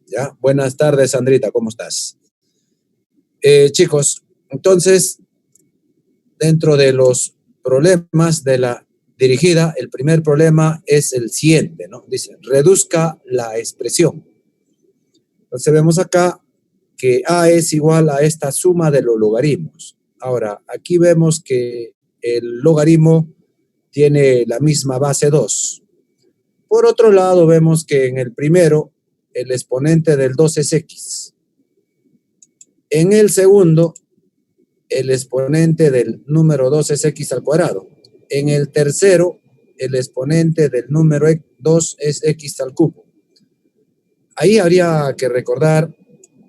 Ya, buenas tardes, Sandrita, ¿cómo estás? Chicos, entonces, dentro de los problemas de la dirigida, el primer problema es el siguiente, ¿no? Dice, reduzca la expresión. Entonces vemos acá que A es igual a esta suma de los logaritmos. Ahora, aquí vemos que el logaritmo tiene la misma base 2. Por otro lado, vemos que en el primero, el exponente del 2 es X. En el segundo, el exponente del número 2 es X al cuadrado. En el tercero, el exponente del número 2 es X al cubo. Ahí habría que recordar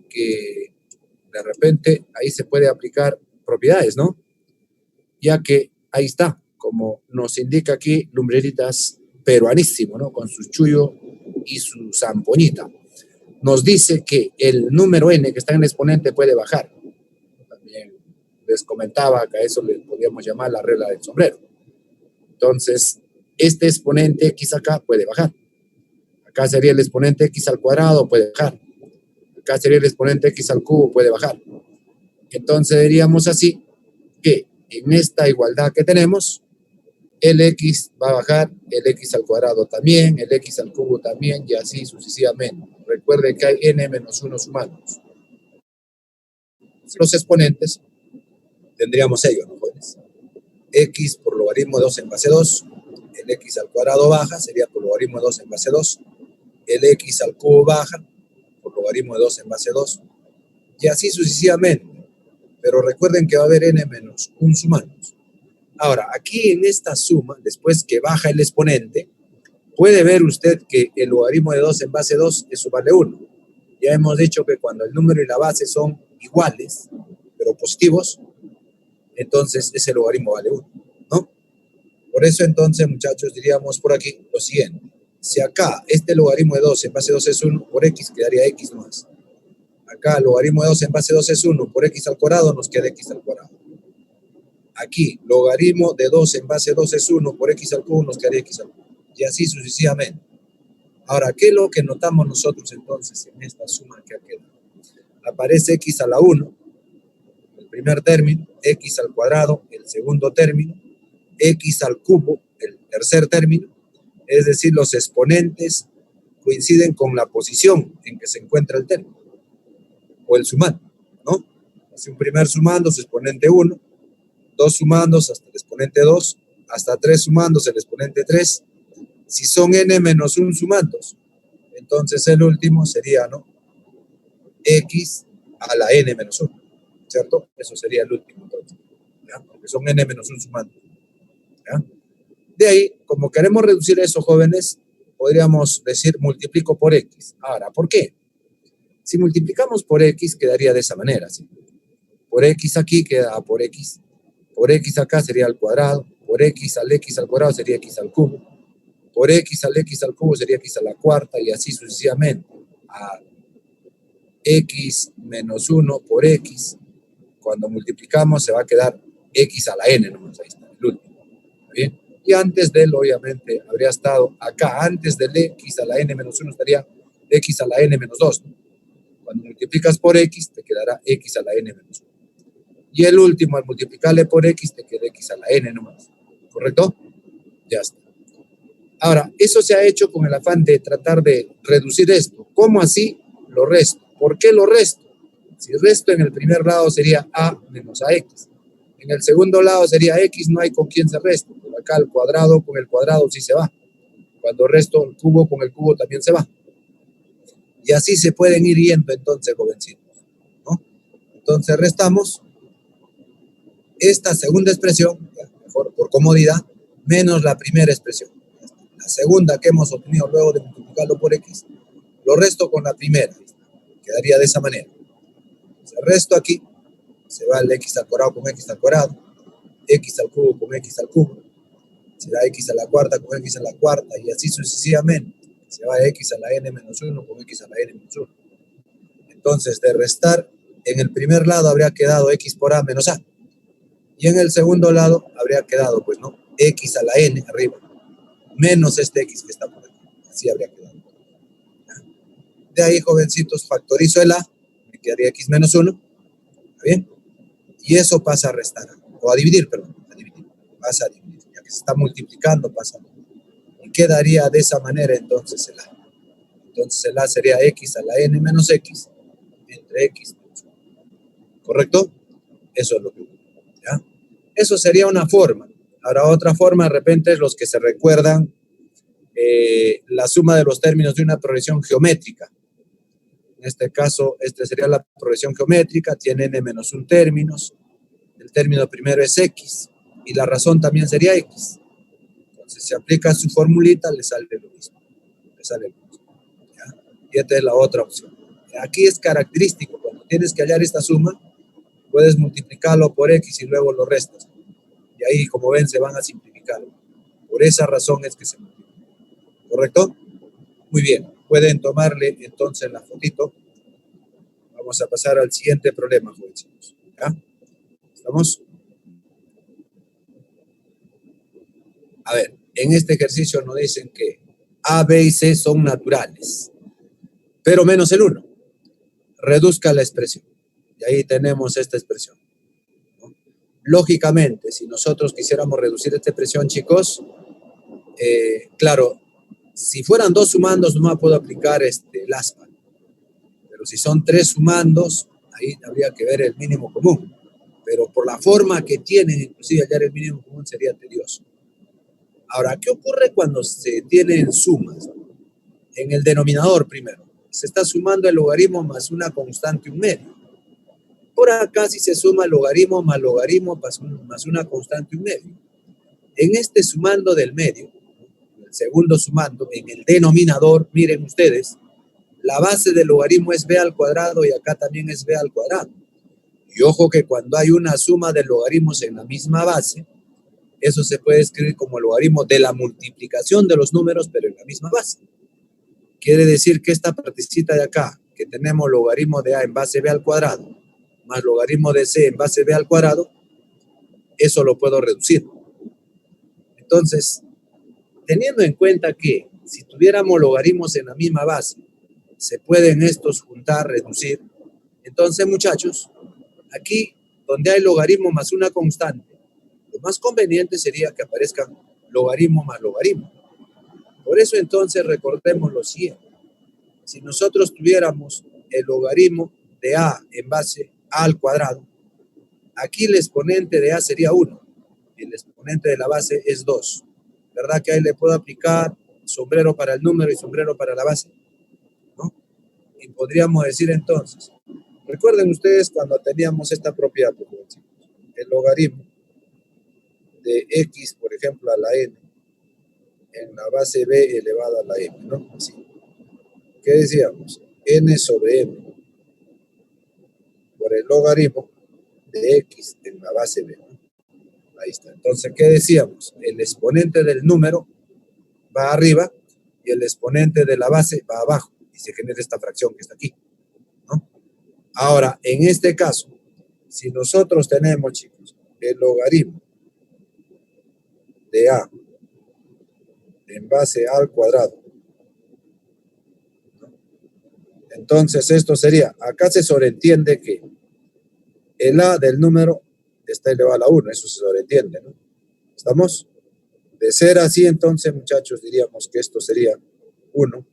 que de repente ahí se puede aplicar propiedades, ¿no? Ya que ahí está, como nos indica aquí Lumbreritas peruanísimo, ¿no? Con su chullo y su zampoñita. Nos dice que el número n que está en el exponente puede bajar. También les comentaba que a eso le podríamos llamar la regla del sombrero. Entonces, este exponente x acá puede bajar. Acá sería el exponente x al cuadrado, puede bajar. Acá sería el exponente x al cubo, puede bajar. Entonces diríamos así que en esta igualdad que tenemos, el x va a bajar, el x al cuadrado también, el x al cubo también, y así sucesivamente. Recuerde que hay n menos 1 sumados. Los exponentes tendríamos ellos, ¿no, jóvenes? X por logaritmo de 2 en base 2, el x al cuadrado baja, sería por logaritmo de 2 en base 2, el x al cubo baja, por logaritmo de 2 en base 2, y así sucesivamente. Pero recuerden que va a haber n menos 1 sumados. Ahora, aquí en esta suma, después que baja el exponente, puede ver usted que el logaritmo de 2 en base 2 es sumarle 1. Ya hemos dicho que cuando el número y la base son iguales, pero positivos, entonces ese logaritmo vale 1, ¿no? Por eso entonces, muchachos, diríamos por aquí lo siguiente. Si acá este logaritmo de 2 en base 2 es 1, por x quedaría x nomás. Acá el logaritmo de 2 en base 2 es 1, por x al cuadrado nos queda x al cuadrado. Aquí, logaritmo de 2 en base 2 es 1, por x al cubo nos quedaría x al cubo. Y así sucesivamente. Ahora, ¿qué es lo que notamos nosotros entonces en esta suma que ha quedado? Aparece x a la 1, el primer término, x al cuadrado, el segundo término, x al cubo, el tercer término, es decir, los exponentes coinciden con la posición en que se encuentra el término, o el sumando, ¿no? Así un primer sumando, su exponente 1, 2 sumandos hasta el exponente 2, hasta 3 sumandos el exponente 3. Si son n menos 1 sumandos, entonces el último sería, ¿no? X a la n menos 1, ¿cierto? Eso sería el último, entonces, ¿ya? Porque son n menos 1 sumandos, ¿ya? De ahí, como queremos reducir eso, jóvenes, podríamos decir multiplico por x. Ahora, ¿por qué? Si multiplicamos por x, quedaría de esa manera, ¿sí? Por x aquí queda por x acá sería al cuadrado, por x al cuadrado sería x al cubo, por x al cubo sería x a la cuarta, y así sucesivamente. A x menos 1 por x, cuando multiplicamos se va a quedar x a la n, nomás, ahí está, el último. ¿Bien? Y antes de él, obviamente, habría estado acá, antes del x a la n menos 1 estaría x a la n menos 2, ¿no? Cuando multiplicas por x, te quedará x a la n menos 1. Y el último, al multiplicarle por x, te queda x a la n nomás. ¿Correcto? Ya está. Ahora, eso se ha hecho con el afán de tratar de reducir esto. ¿Cómo así lo resto? ¿Por qué lo resto? Si resto en el primer lado sería a menos ax. En el segundo lado sería x, no hay con quién se resta. Por acá el cuadrado con el cuadrado sí se va. Cuando resto el cubo con el cubo también se va. Y así se pueden ir yendo entonces, jovencitos, ¿no? Entonces restamos esta segunda expresión, mejor por comodidad, menos la primera expresión. La segunda que hemos obtenido luego de multiplicarlo por x, lo resto con la primera. Quedaría de esa manera. El resto aquí, se va el x al cuadrado con x al cuadrado, x al cubo con x al cubo, será x a la cuarta con x a la cuarta, y así sucesivamente. Se va x a la n menos 1 con x a la n menos 1. Entonces, de restar, en el primer lado habría quedado x por a menos a. Y en el segundo lado habría quedado, pues, ¿no? X a la n arriba, menos este x que está por aquí. Así habría quedado. De ahí, jovencitos, factorizo el A, me quedaría x menos 1, ¿está bien? Y eso pasa a restar, o a dividir, perdón, a dividir, pasa a dividir, ya que se está multiplicando, pasa a dividir. Y quedaría de esa manera entonces el A. Entonces el A sería x a la n menos x entre x menos 1. ¿Correcto? Eso es lo que ocurre, ¿ya? Eso sería una forma. Ahora otra forma, de repente, es los que se recuerdan la suma de los términos de una progresión geométrica. En este caso, esta sería la progresión geométrica, tiene n menos 1 términos, el término primero es x, y la razón también sería x. Entonces, si aplica su formulita, le sale lo mismo. Le sale lo mismo, ¿ya? Y esta es la otra opción. Aquí es característico, cuando tienes que hallar esta suma, puedes multiplicarlo por x y luego lo restas. Y ahí, como ven, se van a simplificar. Por esa razón es que se multiplica. ¿Correcto? Muy bien. Pueden tomarle entonces la fotito. Vamos a pasar al siguiente problema, jovencitos. ¿Ya? ¿Estamos? A ver, en este ejercicio nos dicen que A, B y C son naturales, pero menos el 1. Reduzca la expresión. Y ahí tenemos esta expresión, ¿no? Lógicamente, si nosotros quisiéramos reducir esta expresión, chicos, claro, si fueran 2 sumandos, no puedo aplicar el aspa. Pero si son 3 sumandos, ahí habría que ver el mínimo común. Pero por la forma que tienen, inclusive hallar el mínimo común sería tedioso. Ahora, ¿qué ocurre cuando se tienen sumas? En el denominador primero, se está sumando el logaritmo más una constante, un medio. Por acá si se suma logaritmo más una constante, un medio. En este sumando del medio, el segundo sumando, en el denominador, miren ustedes, la base del logaritmo es b al cuadrado y acá también es b al cuadrado. Y ojo que cuando hay una suma de logaritmos en la misma base, eso se puede escribir como logaritmo de la multiplicación de los números, pero en la misma base. Quiere decir que esta partecita de acá, que tenemos logaritmo de a en base b al cuadrado, más logaritmo de c en base b al cuadrado, eso lo puedo reducir. Entonces, teniendo en cuenta que si tuviéramos logaritmos en la misma base, se pueden estos juntar, reducir. Entonces, muchachos, aquí donde hay logaritmo más una constante, lo más conveniente sería que aparezcan logaritmo más logaritmo. Por eso entonces recordemos lo siguiente. Si nosotros tuviéramos el logaritmo de a en base a al cuadrado, aquí el exponente de a sería 1 y el exponente de la base es 2. ¿Verdad que ahí le puedo aplicar sombrero para el número y sombrero para la base? ¿No? Y podríamos decir entonces, recuerden ustedes cuando teníamos esta propiedad, el logaritmo de x, por ejemplo, a la n, en la base b elevado a la m, ¿no? Así. ¿Qué decíamos? N sobre m por el logaritmo de x en la base b, ¿no? Ahí está. Entonces, ¿qué decíamos? El exponente del número va arriba y el exponente de la base va abajo y se genera esta fracción que está aquí, ¿no? Ahora, en este caso, si nosotros tenemos, chicos, el logaritmo de a en base a al cuadrado, ¿no? Entonces esto sería, acá se sobreentiende que el a del número está elevado a la 1, eso se sobreentiende, ¿no? ¿Estamos? De ser así, entonces, muchachos, diríamos que esto sería 1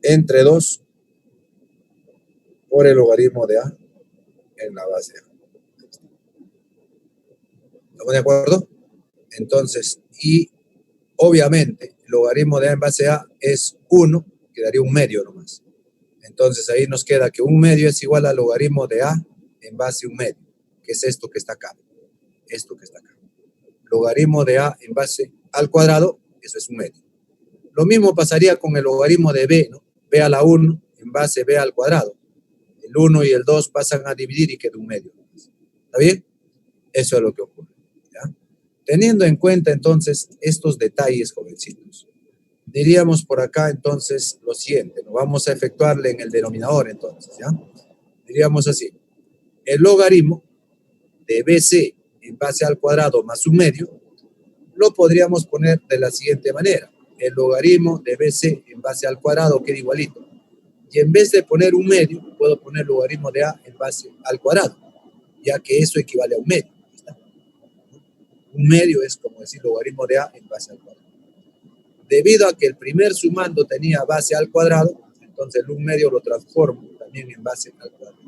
entre 2 por el logaritmo de a en la base a. ¿Estamos de acuerdo? Entonces, y obviamente, el logaritmo de a en base a es 1, quedaría un medio nomás. Entonces, ahí nos queda que un medio es igual al logaritmo de a en base a un medio, que es esto que está acá. Esto que está acá. Logaritmo de a en base al cuadrado, eso es un medio. Lo mismo pasaría con el logaritmo de b, ¿no? B a la 1 en base b al cuadrado. El 1 y el 2 pasan a dividir y queda un medio. ¿Está bien? Eso es lo que ocurre, ¿ya? Teniendo en cuenta entonces estos detalles, jovencitos, diríamos por acá entonces lo siguiente, ¿no? Vamos a efectuarle en el denominador entonces, ¿ya? Diríamos así, el logaritmo de BC en base al cuadrado más un medio, lo podríamos poner de la siguiente manera. El logaritmo de BC en base al cuadrado queda igualito. Y en vez de poner un medio, puedo poner logaritmo de a en base al cuadrado, ya que eso equivale a un medio. ¿Está? Un medio es como decir logaritmo de a en base al cuadrado. Debido a que el primer sumando tenía base al cuadrado, entonces el un medio lo transformo también en base al cuadrado,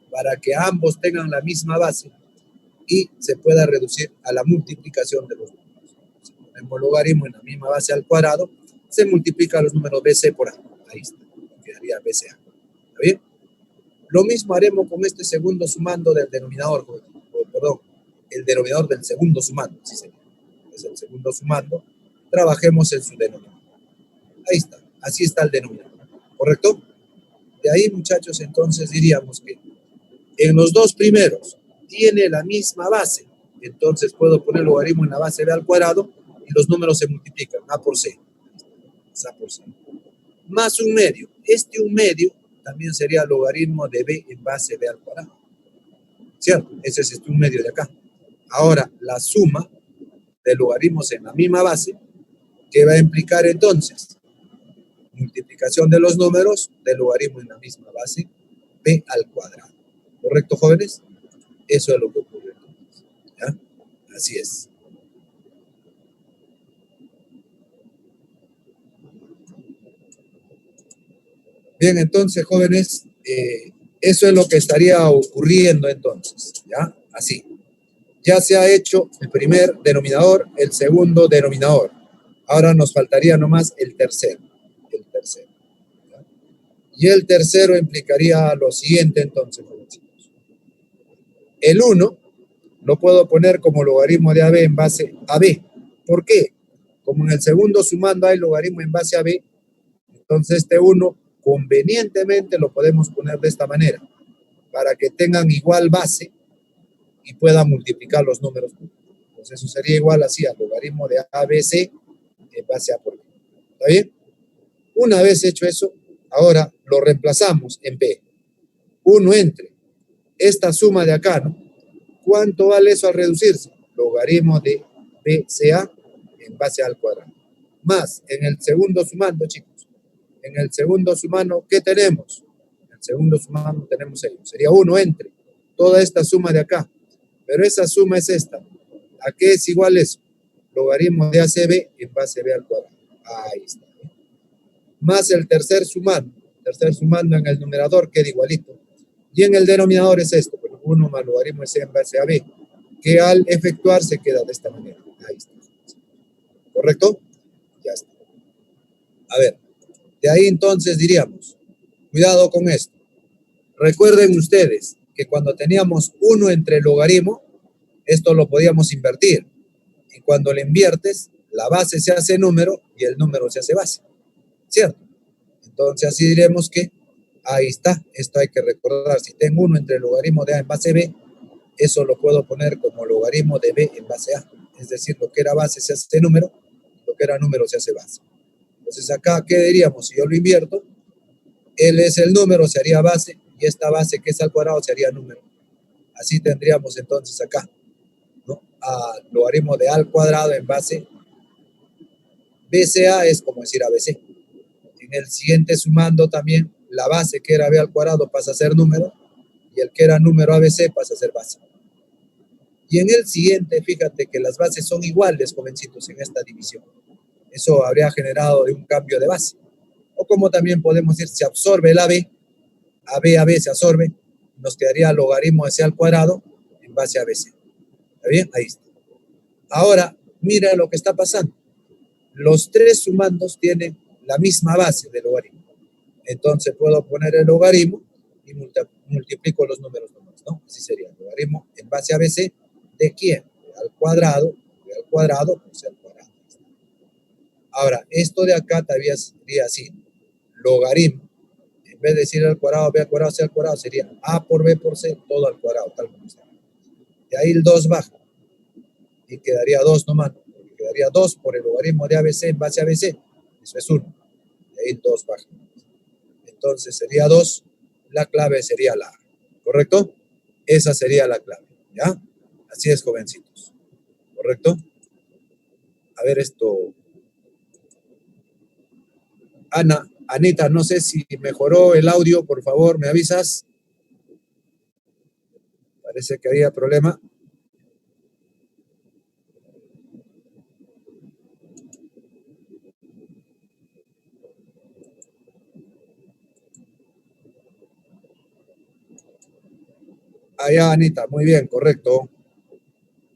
para que ambos tengan la misma base y se pueda reducir a la multiplicación de los números. Si ponemos logaritmo en la misma base al cuadrado, se multiplica los números BC por A. Ahí está, quedaría BCA. ¿Está bien? Lo mismo haremos con este segundo sumando del denominador, perdón, el denominador del segundo sumando, así sería. Es el segundo sumando, trabajemos en su denominador. Ahí está, así está el denominador, ¿correcto? De ahí, muchachos, entonces diríamos que en los dos primeros tiene la misma base, entonces puedo poner logaritmo en la base b al cuadrado y los números se multiplican, a por c, es a por c, más un medio. Este un medio también sería logaritmo de b en base b al cuadrado, ¿cierto? Ese es este un medio de acá. Ahora, la suma de logaritmos en la misma base, ¿qué va a implicar entonces? Multiplicación de los números de logaritmo en la misma base, b al cuadrado. ¿Correcto, jóvenes? Eso es lo que ocurre entonces. ¿Ya? Así es. Bien, entonces, jóvenes, eso es lo que estaría ocurriendo entonces. ¿Ya? Así. Ya se ha hecho el primer denominador, el segundo denominador. Ahora nos faltaría nomás el tercero. El tercero. ¿Ya? Y el tercero implicaría lo siguiente entonces, jóvenes. El 1 lo puedo poner como logaritmo de AB en base a B. ¿Por qué? Como en el segundo sumando hay logaritmo en base a B, entonces este 1 convenientemente lo podemos poner de esta manera, para que tengan igual base y pueda multiplicar los números. Entonces eso sería igual así al logaritmo de ABC en base a por B. ¿Está bien? Una vez hecho eso, ahora lo reemplazamos en B. 1 entre esta suma de acá, ¿no? ¿Cuánto vale eso al reducirse? Logaritmo de BCA en base al cuadrado. Más, en el segundo sumando, chicos. En el segundo sumando, ¿qué tenemos? En el segundo sumando tenemos ello. Sería 1 entre toda esta suma de acá. Pero esa suma es esta. ¿A qué es igual eso? Logaritmo de ACB en base B al cuadrado. Ahí está. Más el tercer sumando. Tercer sumando en el numerador queda igualito. Y en el denominador es esto. 1 más logaritmo de C en base a B, que al efectuarse queda de esta manera. Ahí está. ¿Correcto? Ya está. A ver, de ahí entonces diríamos, cuidado con esto. Recuerden ustedes que cuando teníamos 1 entre el logaritmo, esto lo podíamos invertir. Y cuando le inviertes, la base se hace número y el número se hace base. ¿Cierto? Entonces así diremos que ahí está. Esto hay que recordar. Si tengo 1 entre el logaritmo de A en base B, eso lo puedo poner como logaritmo de B en base A. Es decir, lo que era base se hace número, lo que era número se hace base. Entonces acá, ¿qué diríamos? Si yo lo invierto, él es el número, se haría base, y esta base que es al cuadrado se haría número. Así tendríamos entonces acá, ¿no? Logaritmo de A al cuadrado en base. BCA es como decir ABC. En el siguiente sumando también, la base que era B al cuadrado pasa a ser número, y el que era número ABC pasa a ser base. Y en el siguiente, fíjate que las bases son iguales, jovencitos, en esta división. Eso habría generado un cambio de base. O como también podemos decir, se absorbe el AB se absorbe, nos quedaría logaritmo de C al cuadrado en base a ABC. ¿Está bien? Ahí está. Ahora, mira lo que está pasando. Los tres sumandos tienen la misma base de logaritmo. Entonces puedo poner el logaritmo y multiplico los números, ¿no? Así sería, logaritmo en base a ABC. ¿De quién? Al cuadrado, por C al cuadrado. Ahora, esto de acá todavía sería así, logaritmo, en vez de decir al cuadrado, B al cuadrado, C al cuadrado, sería A por B por C, todo al cuadrado, tal como está. De ahí el 2 baja, y quedaría 2 nomás, quedaría 2 por el logaritmo de ABC en base a ABC, eso es 1, de ahí el 2 baja. Entonces sería 2, la clave sería la A, ¿correcto? Esa sería la clave, ¿ya? Así es, jovencitos, ¿correcto? A ver esto. Ana, Anita, no sé si mejoró el audio, por favor, ¿me avisas? Parece que había problema. Allá, Anita, muy bien, correcto.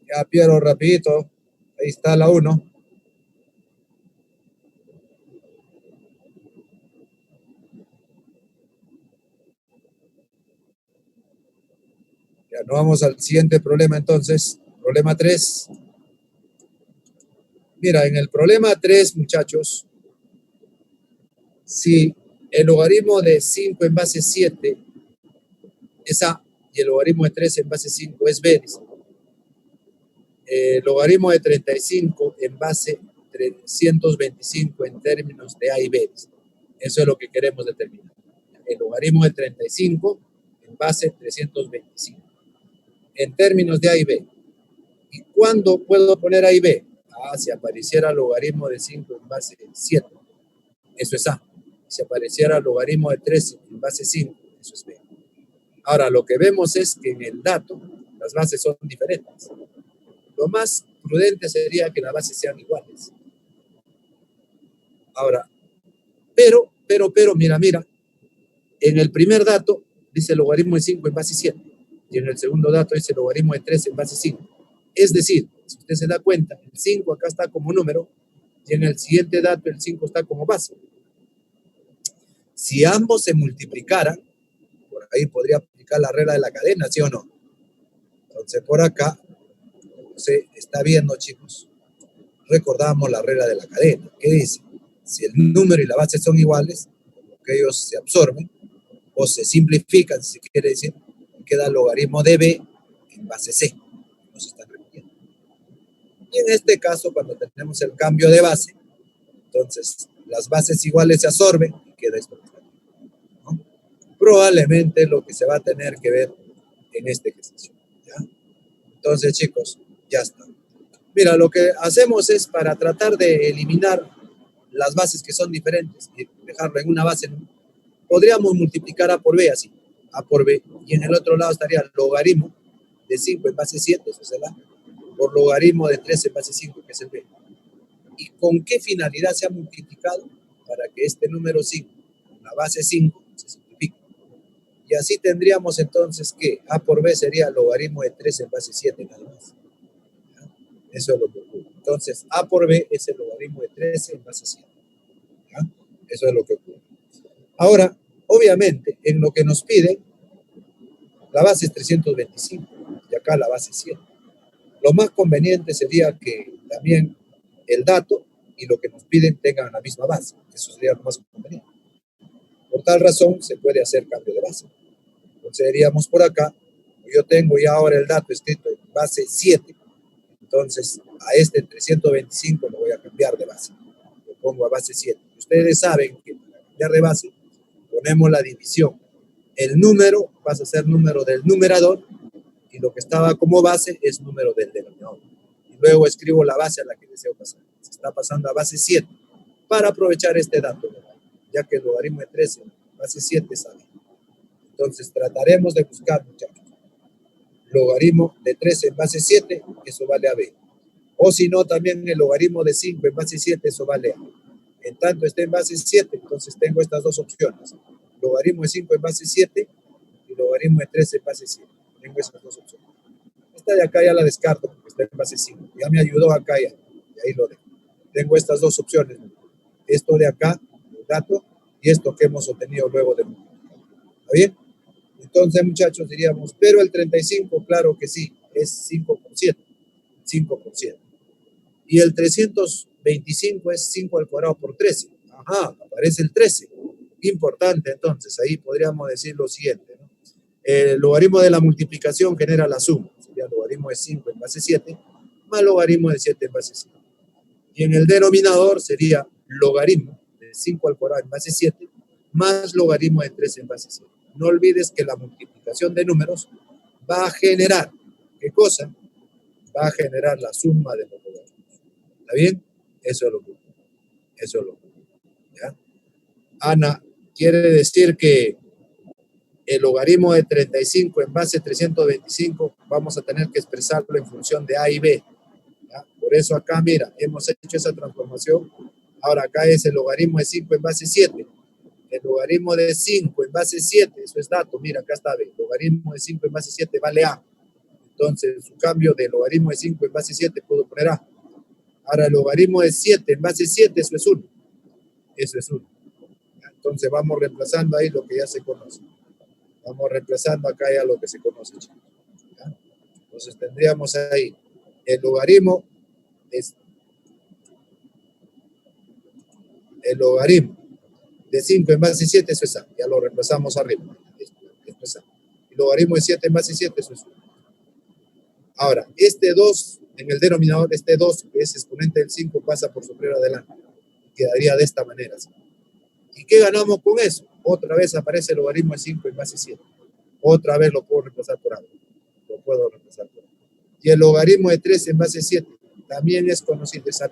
Ya, Piero, rapidito. Ahí está la 1. Ya, nos vamos al siguiente problema entonces. Problema 3. Mira, en el problema 3, muchachos, si el logaritmo de 5 en base 7 es A y el logaritmo de 3 en base 5 es B, dice. El logaritmo de 35 en base 325 en términos de A y B, dice. Eso es lo que queremos determinar. El logaritmo de 35 en base 325 en términos de A y B. ¿Y cuándo puedo poner A y B? Si apareciera el logaritmo de 5 en base 7, eso es A. Si apareciera el logaritmo de 3 en base 5, eso es B. Ahora, lo que vemos es que en el dato las bases son diferentes. Lo más prudente sería que las bases sean iguales. Ahora, pero, mira, en el primer dato dice el logaritmo de 5 en base 7 y en el segundo dato dice el logaritmo de 3 en base 5. Es decir, si usted se da cuenta, el 5 acá está como número y en el siguiente dato el 5 está como base. Si ambos se multiplicaran, por ahí podría aplicar la regla de la cadena, ¿sí o no? Entonces, por acá, se está viendo, chicos, recordamos la regla de la cadena, que dice, si el número y la base son iguales, que ellos se absorben o se simplifican, si quiere decir, queda el logaritmo de B en base C. Nos están repitiendo. Y en este caso, cuando tenemos el cambio de base, entonces las bases iguales se absorben y queda esto. ¿No? Probablemente lo que se va a tener que ver en este ejercicio. ¿Ya? Entonces, chicos, ya está. Mira, lo que hacemos es para tratar de eliminar las bases que son diferentes y dejarlo en una base, ¿no? Podríamos multiplicar A por B así, A por B, y en el otro lado estaría el logaritmo de 5 en base 7, eso es el A, por logaritmo de 3 en base 5, que es el B. ¿Y con qué finalidad se ha multiplicado? Para que este número 5, la base 5, se simplifique. Y así tendríamos entonces que A por B sería logaritmo de 3 en base 7 nada más. ¿Ya? Eso es lo que ocurre. Entonces, A por B es el logaritmo de 13 en base 7. ¿Ya? Eso es lo que ocurre. Ahora, obviamente, en lo que nos piden, la base es 325 y acá la base es 100. Lo más conveniente sería que también el dato y lo que nos piden tengan la misma base. Eso sería lo más conveniente. Por tal razón, se puede hacer cambio de base. Entonces, diríamos por acá, yo tengo ya ahora el dato escrito en base 7, entonces a este 325 lo voy a cambiar de base. Lo pongo a base 7. Ustedes saben que para cambiar de base ponemos la división. El número pasa a ser número del numerador y lo que estaba como base es número del denominador. Y luego escribo la base a la que deseo pasar. Se está pasando a base 7 para aprovechar este dato, ya que el logaritmo de 13, base 7 sabe. Entonces trataremos de buscar, muchachos, logaritmo de 13 en base 7, eso vale a B. O si no, también el logaritmo de 5 en base 7, eso vale a. En tanto esté en base 7, entonces tengo estas dos opciones. Logaritmo de 5 en base 7 y logaritmo de 13 en base 7. Tengo esas dos opciones. Esta de acá ya la descarto porque está en base 5. Ya me ayudó acá ya. Y ahí lo dejo. Tengo estas dos opciones. Esto de acá, el dato, y esto que hemos obtenido luego de multiplicar. ¿Está bien? Entonces, muchachos, diríamos, pero el 35, claro que sí, es 5%. 5%. Y el 325 es 5 al cuadrado por 13. Ajá, aparece el 13. Importante, entonces, ahí podríamos decir lo siguiente, ¿no? El logaritmo de la multiplicación genera la suma. Sería el logaritmo de 5 en base 7 más logaritmo de 7 en base 5. Y en el denominador sería logaritmo de 5 al cuadrado en base 7 más logaritmo de 3 en base 7. No olvides que la multiplicación de números va a generar, ¿qué cosa? Va a generar la suma de los logaritmos. ¿Está bien? Eso es lo que ocurre. Eso es lo que ocurre. ¿Ya? Ana, quiere decir que el logaritmo de 35 en base 325 vamos a tener que expresarlo en función de A y B. ¿Ya? Por eso acá, mira, hemos hecho esa transformación. Ahora acá es el logaritmo de 5 en base 7. El logaritmo de 5 en base 7, eso es dato. Mira, acá está B. El logaritmo de 5 en base 7 vale A. Entonces, su cambio de logaritmo de 5 en base 7 puedo poner A. Ahora, el logaritmo de 7 en base 7, eso es 1. Eso es 1. Entonces, vamos reemplazando ahí lo que ya se conoce. Vamos reemplazando acá ya lo que se conoce, chicos. ¿Ya? Entonces, tendríamos ahí el logaritmo de 5 en base 7, eso es A. Ya lo reemplazamos arriba. Esto es A. El logaritmo de 7 en base 7, eso es 1. Ahora, este 2, en el denominador, este 2, que es exponente del 5, pasa por sobre adelante. Quedaría de esta manera. ¿Sí? ¿Y qué ganamos con eso? Otra vez aparece el logaritmo de 5 en base 7. Otra vez lo puedo reemplazar por A. Lo puedo reemplazar por A. Y el logaritmo de 3 en base 7 también es conocido, es A.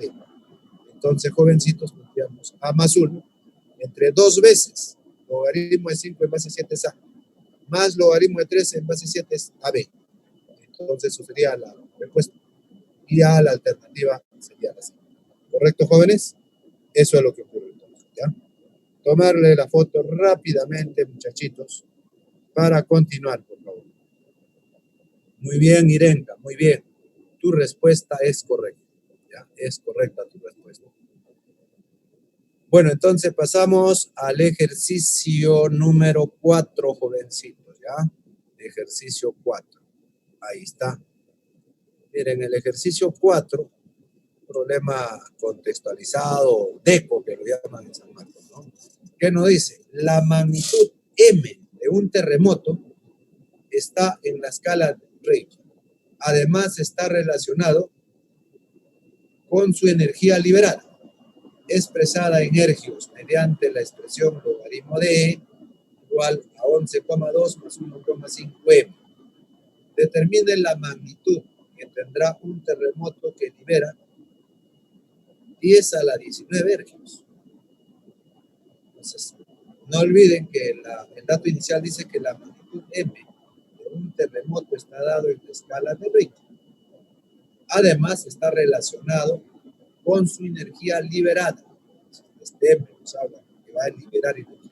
Entonces, jovencitos, planteamos A más 1 entre 2 veces logaritmo de 5 en base 7 es A, más logaritmo de 3 en base 7 es AB. Entonces, eso sería la respuesta. Y ya la alternativa sería la C. ¿Correcto, jóvenes? Eso es lo que ocurre entonces, ¿ya? Tomarle la foto rápidamente, muchachitos, para continuar, por favor. Muy bien, Irenka, muy bien. Tu respuesta es correcta, ¿ya? Es correcta tu respuesta. Bueno, entonces pasamos al ejercicio número 4, jovencitos, ¿ya? Ejercicio 4. Ahí está. Miren, el ejercicio 4, problema contextualizado, DECO, que lo llaman en San Marcos, ¿no? ¿Qué nos dice? La magnitud M de un terremoto está en la escala Richter. Además, está relacionado con su energía liberada, expresada en ergios mediante la expresión logaritmo de E igual a 11,2 más 1,5 M. Determine la magnitud que tendrá un terremoto que libera 10 a la 19 ergios. Entonces, no olviden que el dato inicial dice que la magnitud M de un terremoto está dado en la escala de Richter. Además, está relacionado con su energía liberada. Este M nos habla que va a liberar energía.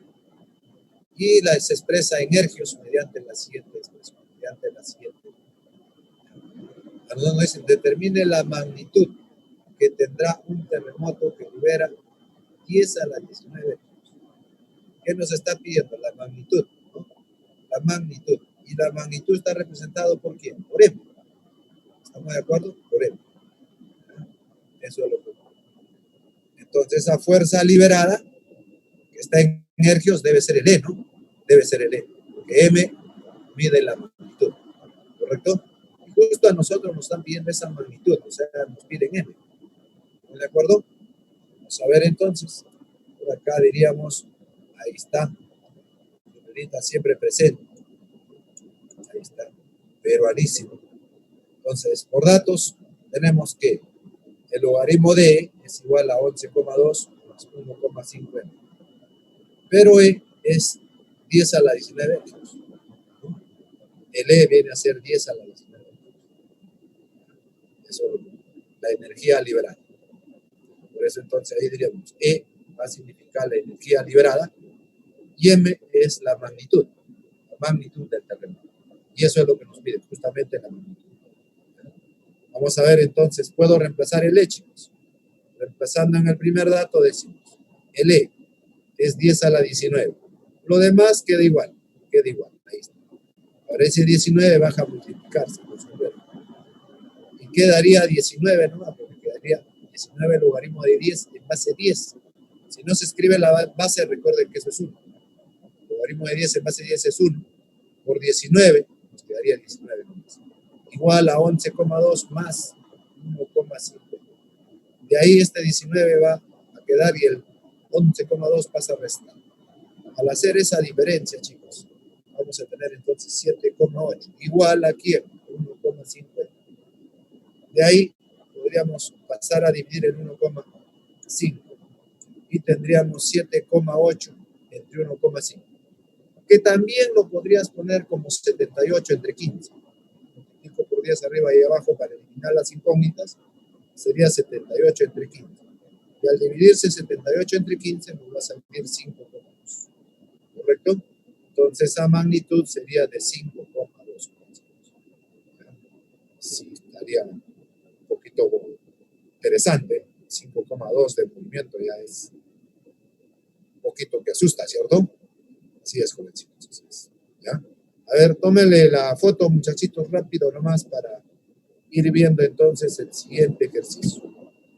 Y se expresa en ergios mediante la siguiente expresión. Nos dicen, determine la magnitud que tendrá un terremoto que libera 10 a la 19 ergios. ¿Qué nos está pidiendo? La magnitud, ¿no? La magnitud. Y la magnitud está representado por quién? Por M. ¿Estamos de acuerdo? Por M. Eso es lo que ocurre. Entonces, esa fuerza liberada que está en ergios debe ser el E, ¿no? Debe ser el E. Porque M mide la magnitud. ¿Correcto? Y justo a nosotros nos están pidiendo esa magnitud. O sea, nos piden M. ¿Estamos de acuerdo? Vamos a ver entonces. Por acá diríamos, ahí está. Ahorita siempre presente. Ahí está. Peruanísimo. Entonces, por datos, tenemos que el logaritmo de E es igual a 11,2 más 1,5 M. Pero E es 10 a la 19. El E viene a ser 10 a la 19. Eso es la energía liberada. Por eso entonces ahí diríamos, E va a significar la energía liberada y M es la magnitud del terremoto. Y eso es lo que nos pide, justamente la magnitud. Vamos a ver entonces, ¿puedo reemplazar el E, chicos? Reemplazando en el primer dato decimos, el E es 10 a la 19. Lo demás queda igual, ahí está. Ahora ese 19 baja a multiplicarse, por supuesto. Y quedaría 19 nomás, porque quedaría 19 logaritmo de 10 en base 10. Si no se escribe la base, recuerden que eso es 1. El logaritmo de 10 en base 10 es 1. Por 19, nos quedaría 19 nomás. Igual a 11,2 más 1,5. De ahí este 19 va a quedar y el 11,2 pasa a restar. Al hacer esa diferencia, chicos, vamos a tener entonces 7,8. Igual aquí 1,5. De ahí podríamos pasar a dividir el 1,5 y tendríamos 7,8 entre 1,5. Que también lo podrías poner como 78 entre 15. 5 por 10 arriba y abajo para eliminar las incógnitas, sería 78 entre 15. Y al dividirse 78 entre 15, nos va a salir 5,2. ¿Correcto? Entonces, esa magnitud sería de 5,2. Sí, estaría un poquito interesante. 5,2 de movimiento ya es un poquito que asusta, ¿cierto? Así es, jovencitos. ¿Ya? A ver, tómenle la foto, muchachitos, rápido nomás para ir viendo entonces el siguiente ejercicio.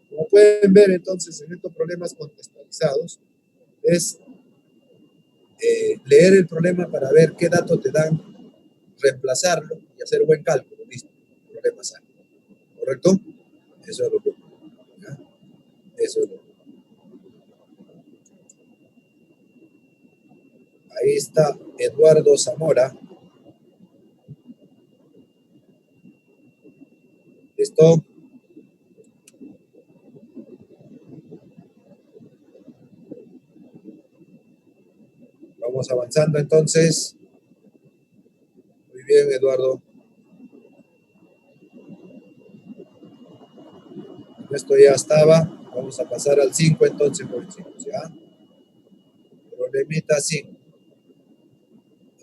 Como pueden ver entonces en estos problemas contextualizados, es leer el problema para ver qué datos te dan, reemplazarlo y hacer buen cálculo. Listo, el problema sale. ¿Correcto? Eso es lo que... ¿ya? Eso es lo que... Ahí está Eduardo Zamora. ¿Listo? Vamos avanzando entonces. Muy bien, Eduardo. Esto ya estaba. Vamos a pasar al 5 entonces, jovencitos, ¿ya? Problemita 5.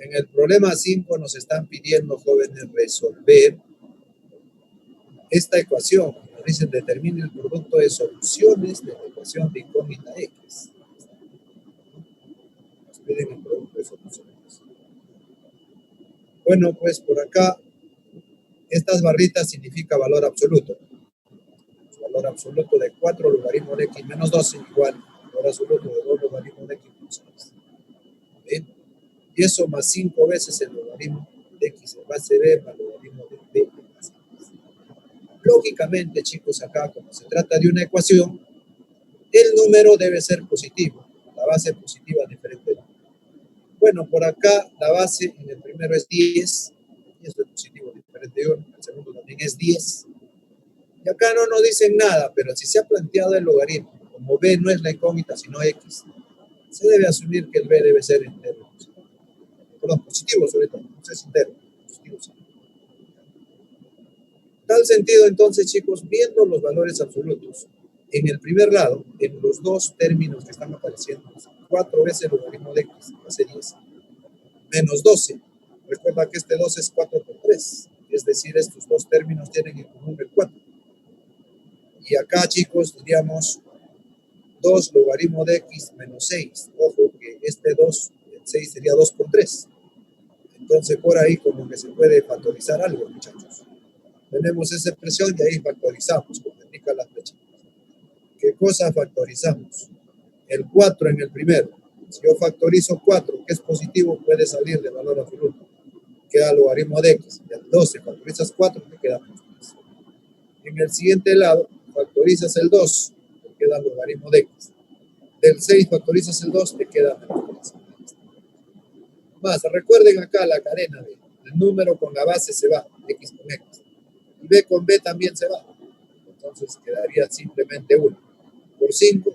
En el problema 5 nos están pidiendo, jóvenes, resolver esta ecuación. Nos dicen, determine el producto de soluciones de la ecuación de incógnita X. Nos piden el producto de soluciones. Bueno, pues por acá, estas barritas significa valor absoluto. Valor absoluto de 4 logaritmos de X menos 12 igual valor absoluto de 2 logaritmos de X menos 6. ¿Bien? Y eso más 5 veces el logaritmo de X en base B más logaritmo de B en base X. Lógicamente, chicos, acá como se trata de una ecuación, el número debe ser positivo, la base positiva diferente. Bueno, por acá la base en el primero es 10, y esto es positivo diferente de 1, el segundo también es 10. Y acá no nos dicen nada, pero si se ha planteado el logaritmo, como B no es la incógnita sino X, se debe asumir que el B debe ser entero. Perdón, positivo sobre todo, no es entero, positivo. Tal sentido, entonces, chicos, viendo los valores absolutos, en el primer lado, en los dos términos que están apareciendo, 4 veces el logaritmo de X, hace 10, menos 12. Recuerda que este 2 es 4 por 3, es decir, estos dos términos tienen en común el 4. Y acá, chicos, diríamos 2 logaritmo de X menos 6. Ojo que este 2, el 6 sería 2 por 3. Entonces, por ahí como que se puede factorizar algo, muchachos. Tenemos esa expresión y ahí factorizamos, como indica la flecha. ¿Qué cosa factorizamos? El 4 en el primero. Si yo factorizo 4, que es positivo, puede salir de valor absoluto. Queda logaritmo de X. Y al 12 factorizas 4, te queda menos 3. En el siguiente lado, factorizas el 2, te queda logaritmo de X. Del 6 factorizas el 2, te queda menos 3. Más, recuerden acá la cadena de el número con la base se va, X con X. Y B con B también se va. Entonces quedaría simplemente 1 por 5,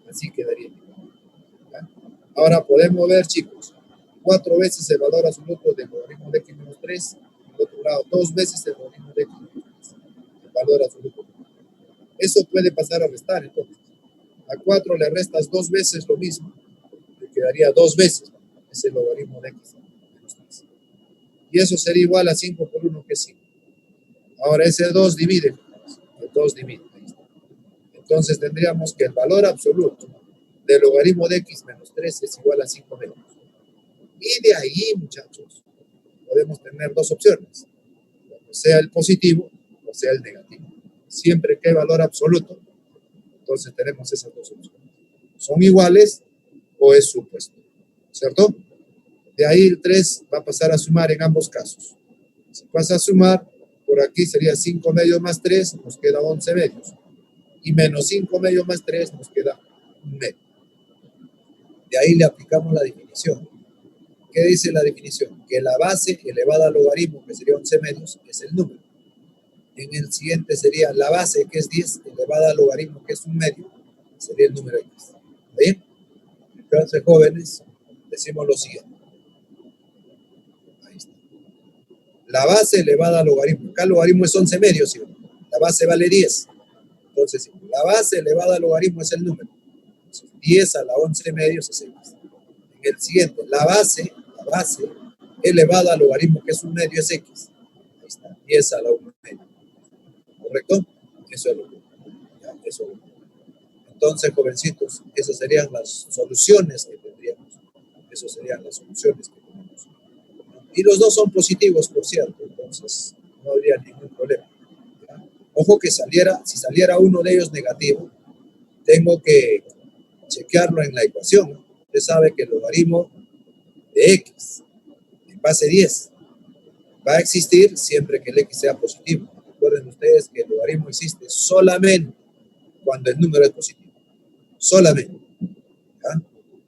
así quedaría. ¿Ya? Ahora podemos ver, chicos, 4 veces el valor absoluto del logaritmo de X menos 3, y al otro lado 2 veces el logaritmo de X menos 3, el valor absoluto. Eso puede pasar a restar, entonces. A 4 le restas 2 veces lo mismo, le quedaría 2 veces ese logaritmo de X menos 3. Y eso sería igual a 5 por 1, que es 5. Ahora ese 2 divide, el 2 divide. Entonces tendríamos que el valor absoluto del logaritmo de X menos 3 es igual a 5 menos. Y de ahí, muchachos, podemos tener dos opciones, o sea el positivo o sea el negativo. Siempre que hay valor absoluto, entonces tenemos esas dos opciones. ¿Son iguales o es supuesto? ¿Cierto? De ahí el 3 va a pasar a sumar en ambos casos. Si pasa a sumar, por aquí sería 5 medios más 3, nos queda 11 medios. Y menos 5 medios más 3 nos queda 1 medio. De ahí le aplicamos la definición. ¿Qué dice la definición? Que la base elevada al logaritmo, que sería 11 medios, es el número. En el siguiente sería la base, que es 10, elevada al logaritmo, que es 1 medio, sería el número X. ¿Bien? Entonces, jóvenes, decimos lo siguiente. Ahí está. La base elevada al logaritmo. Acá el logaritmo es 11 medios, ¿sí? La base vale 10. Entonces, la base elevada al logaritmo es el número. Entonces, 10 a la 11 medios es x. En el siguiente, la base elevada al logaritmo, que es un medio, es x. Ahí está, 10 a la 1 medio. ¿Correcto? Eso es lo que. ¿Ya? Eso es lo que. Entonces, jovencitos, esas serían las soluciones que tendríamos. Esas serían las soluciones que tenemos. Y los dos son positivos, por cierto, entonces no habría ningún problema. ¿Ya? Ojo que si saliera uno de ellos negativo, tengo que chequearlo en la ecuación. Usted sabe que el logaritmo de x en base 10 va a existir siempre que el x sea positivo. Recuerden ustedes que el logaritmo existe solamente cuando el número es positivo. Solamente. ¿Ya?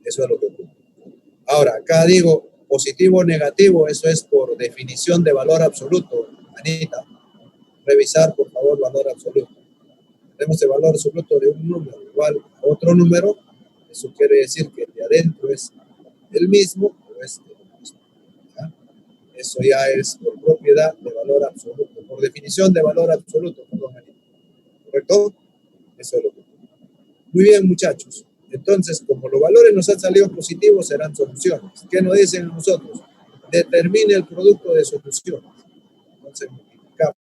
Eso es lo que ocurre. Ahora, acá digo positivo o negativo, eso es por definición de valor absoluto. Anita, revisar por favor valor absoluto. Tenemos el valor absoluto de un número igual a otro número. Eso quiere decir que el de adentro es el mismo o es el mismo. ¿Ya? Eso ya es por propiedad de valor absoluto, por definición de valor absoluto. Perdón, Anita. ¿Correcto? Eso es lo que. Muy bien, muchachos. Entonces, como los valores nos han salido positivos, serán soluciones. ¿Qué nos dicen a nosotros? Determine el producto de soluciones. Entonces, multiplicamos.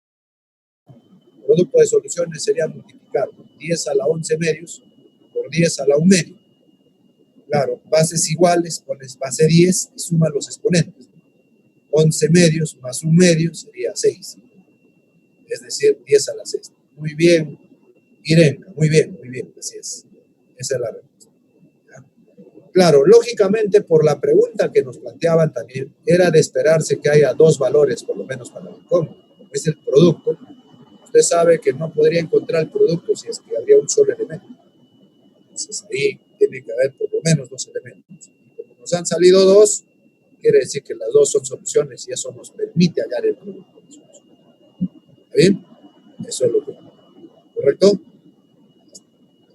El producto de soluciones sería multiplicar 10 a la 11 medios por 10 a la 1 medio. Claro, bases iguales, pones base 10 y suma los exponentes. 11 medios más 1 medio sería 6. Es decir, 10 a la 6. Muy bien, Irene, muy bien, así es. Esa es la respuesta. Claro, lógicamente por la pregunta que nos planteaban también, era de esperarse que haya dos valores por lo menos para la incógnita. Como es el producto, usted sabe que no podría encontrar el producto si es que habría un solo elemento. Entonces ahí tiene que haber por lo menos dos elementos. Como nos han salido dos, quiere decir que las dos son soluciones y eso nos permite hallar el producto. ¿Está bien? Eso es lo que. ¿Correcto?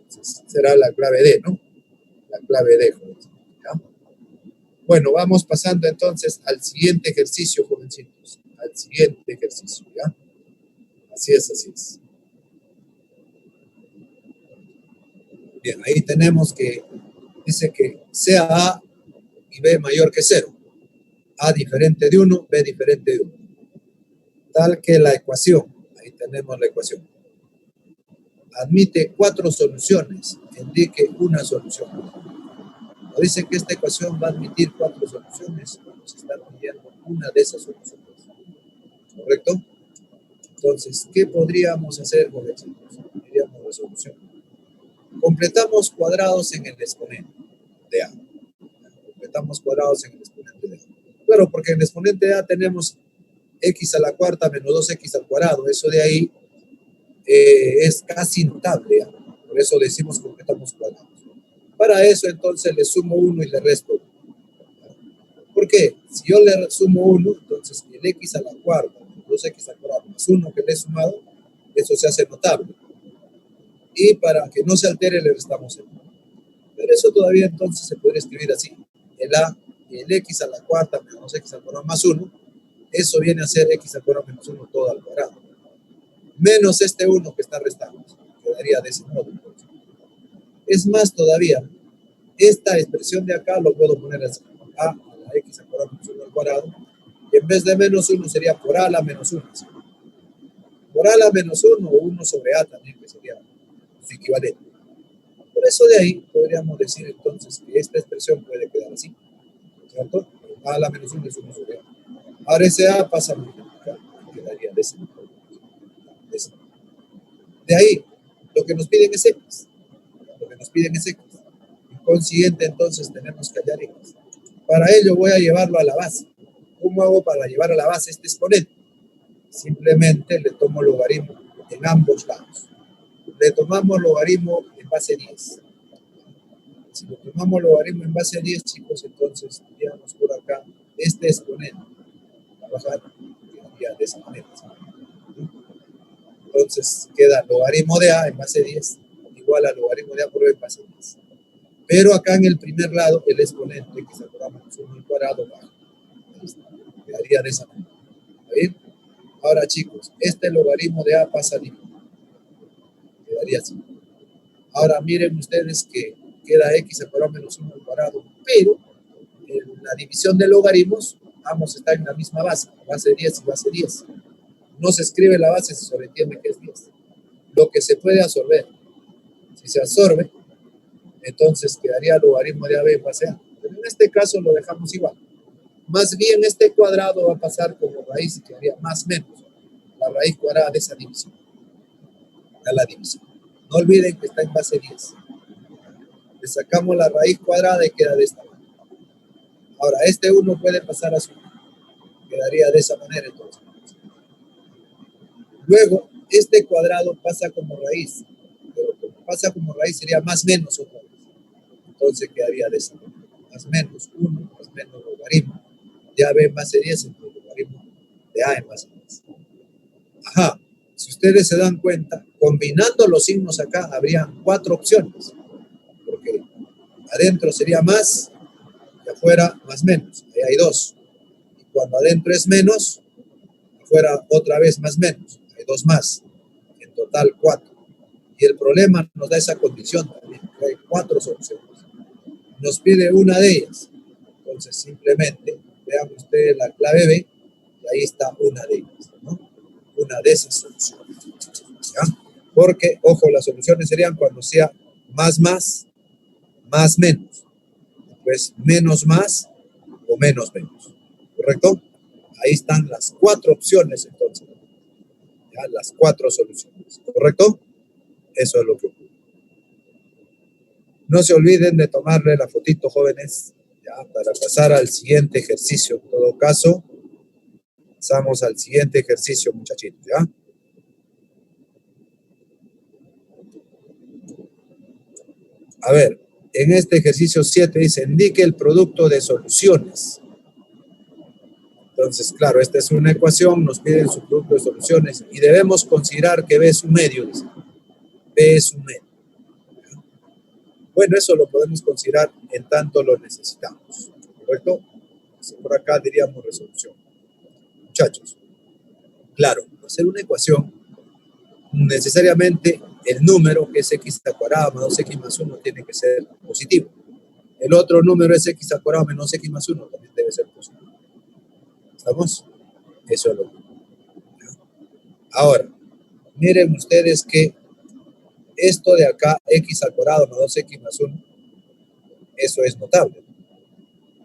Entonces, será la clave D, ¿no? La clave D, ¿ya? Bueno, vamos pasando entonces al siguiente ejercicio, jovencitos. Al siguiente ejercicio, ¿ya? Así es. Bien, ahí tenemos que, dice que sea A y B mayor que 0. A diferente de 1, B diferente de 1. Tal que la ecuación, ahí tenemos la ecuación, admite 4 soluciones, indique una solución. Nos dice que esta ecuación va a admitir 4 soluciones, se está pidiendo una de esas soluciones. ¿Correcto? Entonces, ¿qué podríamos hacer, jovencitos? Diríamos la solución. Completamos cuadrados en el exponente de A. Completamos cuadrados en el exponente de A. Claro, porque en el exponente de A tenemos x a la cuarta menos 2x al cuadrado. Eso de ahí es casi notable. ¿Ya? Por eso decimos completamos cuadrados. Para eso, entonces, le sumo 1 y le resto 1. ¿Por qué? Si yo le sumo 1, entonces el x a la cuarta menos 2x al cuadrado más 1 que le he sumado, eso se hace notable. Y para que no se altere, le restamos el 1. Pero eso todavía entonces se podría escribir así. El a, el x a la cuarta menos x al cuadrado más 1, eso viene a ser x al cuadrado menos 1 todo al cuadrado. Menos este 1 que está restando. Quedaría de ese modo. Es más todavía, esta expresión de acá lo puedo poner así. A a la x al cuadrado menos 1 al cuadrado. Y en vez de menos 1 sería por a a la menos 1. ¿Sí? Por a a la menos 1 o 1 sobre a también, que sería su equivalente. Por eso de ahí podríamos decir entonces que esta expresión puede quedar así, ¿cierto? A la menos 1 es 1 sobre A. Ahora ese A pasa a multiplicar, quedaría de ese modo. De ahí, lo que nos piden es X. Lo que nos piden es X. En consiguiente, entonces, tenemos que hallar X. Para ello voy a llevarlo a la base. ¿Cómo hago para llevar a la base este exponente? Simplemente le tomo logaritmo en ambos lados. Le tomamos logaritmo en base 10. Si le tomamos logaritmo en base 10, chicos, entonces digamos por acá, este exponente va a bajar, quedaría de esa manera. Entonces queda logaritmo de A en base 10 igual a logaritmo de A por B en base 10. Pero acá en el primer lado, el exponente, que se llama cuadrado baja. Ahí está. Quedaría de esa manera. ¿Está bien? Ahora, chicos, este logaritmo de A pasa a dividir. Quedaría así. Ahora miren ustedes que queda x al cuadrado menos 1 al cuadrado, pero en la división de logaritmos ambos están en la misma base 10 y base 10. No se escribe la base, se sobreentiende que es 10. Lo que se puede absorber, si se absorbe, entonces quedaría el logaritmo de AB en base A. Pero en este caso lo dejamos igual. Más bien este cuadrado va a pasar como raíz y quedaría más menos la raíz cuadrada de esa división. A la división. No olviden que está en base 10. Le sacamos la raíz cuadrada y queda de esta manera. Ahora, este 1 puede pasar a su. Quedaría de esa manera entonces. Luego, este cuadrado pasa como raíz. Pero como pasa como raíz sería más menos otra vez. Entonces quedaría de esa manera. Más menos 1, más menos logaritmo. Ya B en base 10 entre el logaritmo de A en base 10. Ajá. Si ustedes se dan cuenta, combinando los signos acá, habría 4 opciones. Porque adentro sería más y afuera más menos. Ahí hay 2. Y cuando adentro es menos, afuera otra vez más menos. Hay 2 más. En total 4. Y el problema nos da esa condición también. Que hay 4 soluciones. Nos pide una de ellas. Entonces simplemente vean ustedes la clave B y ahí está una de ellas, ¿no? Una de esas soluciones. ¿Ya? Porque, ojo, las soluciones serían cuando sea más, más, menos. Pues menos, más o menos, menos. ¿Correcto? Ahí están las 4 opciones entonces. ¿Ya? Las 4 soluciones. ¿Correcto? Eso es lo que ocurre. No se olviden de tomarle la fotito, jóvenes, ya, para pasar al siguiente ejercicio. En todo caso, pasamos al siguiente ejercicio, muchachitos, ¿ya? A ver, en este ejercicio 7 dice, indique el producto de soluciones. Entonces, claro, esta es una ecuación, nos piden su producto de soluciones y debemos considerar que B es un medio, dice. B es un medio. ¿Ya? Bueno, eso lo podemos considerar en tanto lo necesitamos, ¿correcto? Entonces, por acá diríamos resolución. Muchachos, claro, hacer una ecuación, necesariamente el número, que es x al cuadrado más 2x más 1, tiene que ser positivo. El otro número es x al cuadrado menos x más 1, también debe ser positivo. ¿Estamos? Eso es lo que. Ahora, miren ustedes que esto de acá, x al cuadrado más 2x más 1, eso es notable.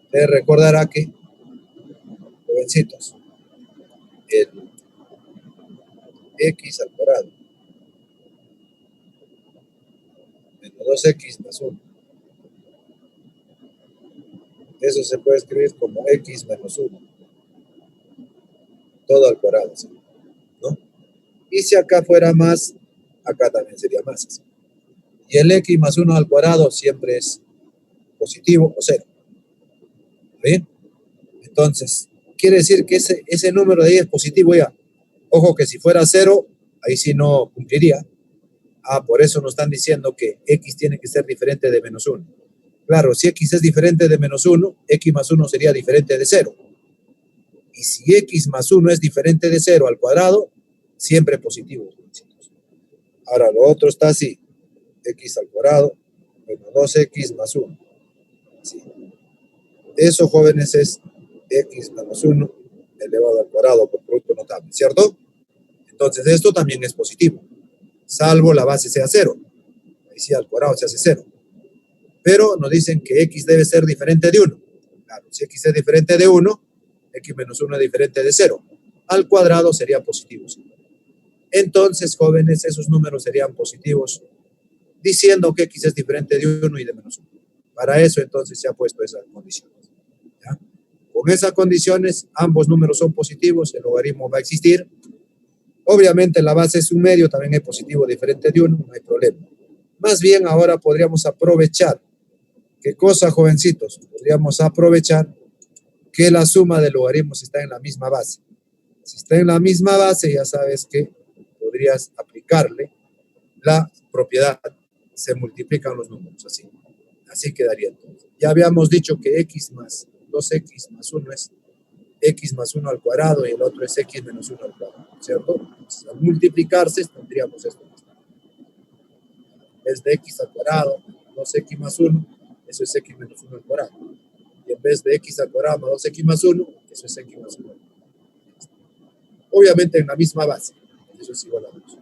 Ustedes recordarán que, jovencitos, el x al cuadrado menos 2x más 1, eso se puede escribir como x menos 1, todo al cuadrado, ¿sí? ¿No? Y si acá fuera más, acá también sería más. ¿Sí? Y el x más 1 al cuadrado siempre es positivo o 0. ¿Bien? Entonces, quiere decir que ese número de ahí es positivo ya. Ojo que si fuera 0, ahí sí no cumpliría. Ah, por eso nos están diciendo que x tiene que ser diferente de menos 1. Claro, si x es diferente de menos 1, x más 1 sería diferente de 0. Y si x más 1 es diferente de 0 al cuadrado, siempre positivo. Ahora, lo otro está así. X al cuadrado menos 2x más 1. Sí. Eso, jóvenes, es x menos 1 elevado al cuadrado por producto notable, ¿cierto? Entonces, esto también es positivo, salvo la base sea 0. Ahí sí, al cuadrado se hace 0. Pero nos dicen que x debe ser diferente de 1. Claro, si x es diferente de 1, x menos 1 es diferente de 0. Al cuadrado sería positivo. ¿Sí? Entonces, jóvenes, esos números serían positivos, diciendo que x es diferente de 1 y de menos 1. Para eso, entonces, se ha puesto esas condiciones. ¿Ya? Con esas condiciones, ambos números son positivos, el logaritmo va a existir. Obviamente, la base es un medio, también es positivo, diferente de 1, no hay problema. Más bien, ahora podríamos aprovechar. ¿Qué cosa, jovencitos? Podríamos aprovechar que la suma de logaritmos está en la misma base. Si está en la misma base, ya sabes que podrías aplicarle la propiedad. Se multiplican los números, así. Así quedaría entonces. Ya habíamos dicho que x más 2x más 1 es x más 1 al cuadrado y el otro es x menos 1 al cuadrado, ¿cierto? Entonces, al multiplicarse tendríamos esto. En vez de x al cuadrado, 2x más 1, eso es x menos 1 al cuadrado. Y en vez de x al cuadrado más 2x más 1, eso es x más 1 al cuadrado. Obviamente en la misma base, eso es igual a 2.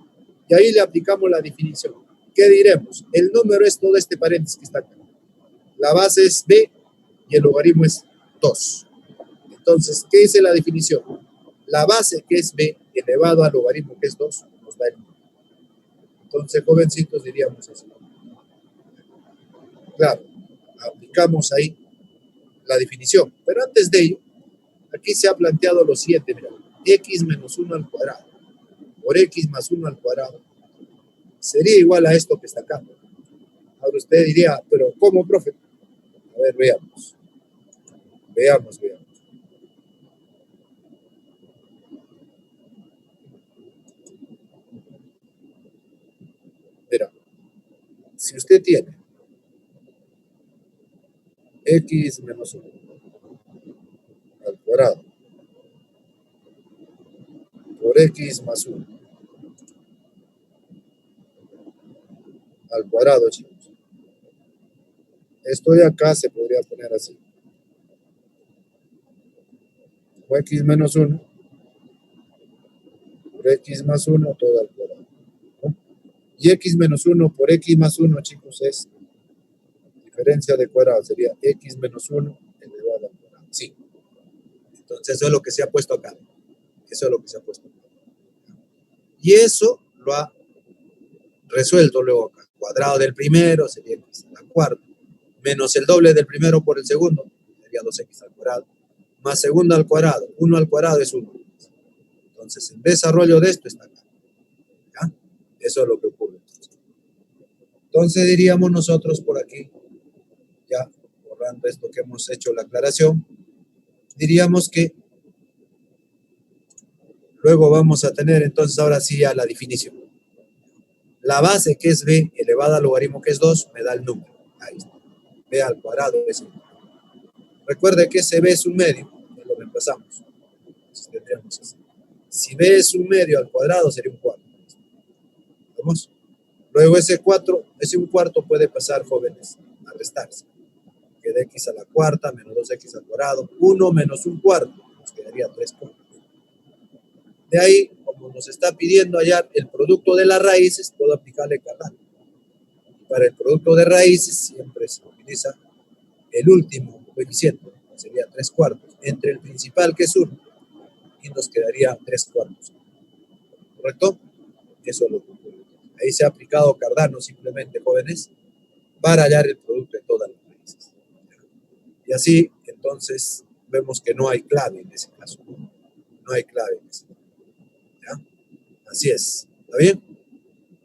Y ahí le aplicamos la definición. ¿Qué diremos? El número es todo este paréntesis que está acá. La base es b y el logaritmo es 2. Entonces, ¿qué dice la definición? La base que es b elevado al logaritmo que es 2 nos da el número. Entonces, jovencitos, diríamos así. Claro, aplicamos ahí la definición. Pero antes de ello, aquí se ha planteado lo siguiente, mira, x menos 1 al cuadrado por x más 1 al cuadrado sería igual a esto que está acá. Ahora usted diría, pero ¿cómo, profe? A ver, veamos. Veamos. Mira, si usted tiene x menos 1 al cuadrado por x más 1 al cuadrado, chicos. Esto de acá se podría poner así. O x menos 1 por x más 1 todo al cuadrado, ¿no? Y x menos 1 por x más 1, chicos, es diferencia de cuadrado. Sería x menos 1 elevado al cuadrado. Sí. Entonces eso es lo que se ha puesto acá. Eso es lo que se ha puesto acá. Y eso lo ha resuelto luego acá. Cuadrado del primero sería x a la cuarta, menos el doble del primero por el segundo, sería 2x al cuadrado, más segundo al cuadrado. 1 al cuadrado es 1. Entonces, el desarrollo de esto está acá. ¿Ya? Eso es lo que ocurre. Entonces, diríamos nosotros por aquí, ya borrando esto que hemos hecho la aclaración, diríamos que luego vamos a tener entonces ahora sí ya la definición. La base que es b elevada al logaritmo que es 2 me da el número. Ahí está. B al cuadrado es 1. Recuerde que ese b es un medio, y lo reemplazamos. Entonces tendríamos así. Si b es un medio al cuadrado sería un cuarto. ¿Vamos? Luego ese un cuarto puede pasar, jóvenes, a restarse. Queda x a la cuarta menos 2x al cuadrado, 1 menos un cuarto, nos quedaría 3 cuartos. De ahí, como nos está pidiendo hallar el producto de las raíces, puedo aplicarle Cardano. Para el producto de raíces siempre se utiliza el último coeficiente, sería 3 cuartos, entre el principal que es 1 y nos quedaría 3 cuartos. ¿Correcto? Eso es lo que ocurre. Ahí se ha aplicado Cardano simplemente, jóvenes, para hallar el producto de todas las raíces. Y así, entonces, vemos que no hay clave en ese caso. No hay clave en ese caso. ¿Ya? Así es. ¿Está bien?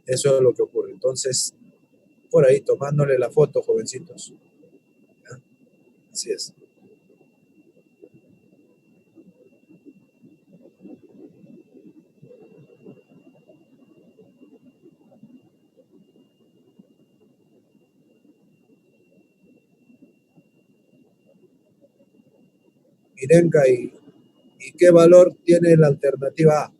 Eso es lo que ocurre. Entonces, por ahí tomándole la foto, jovencitos. ¿Ya? Así es. Mirenka, ¿y qué valor tiene la alternativa A?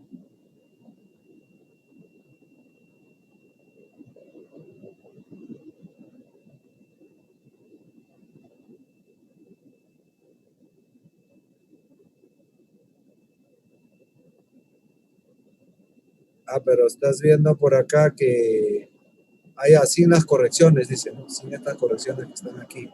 Ah, pero estás viendo por acá que hay así las correcciones, dice, ¿no? Sin estas correcciones que están aquí.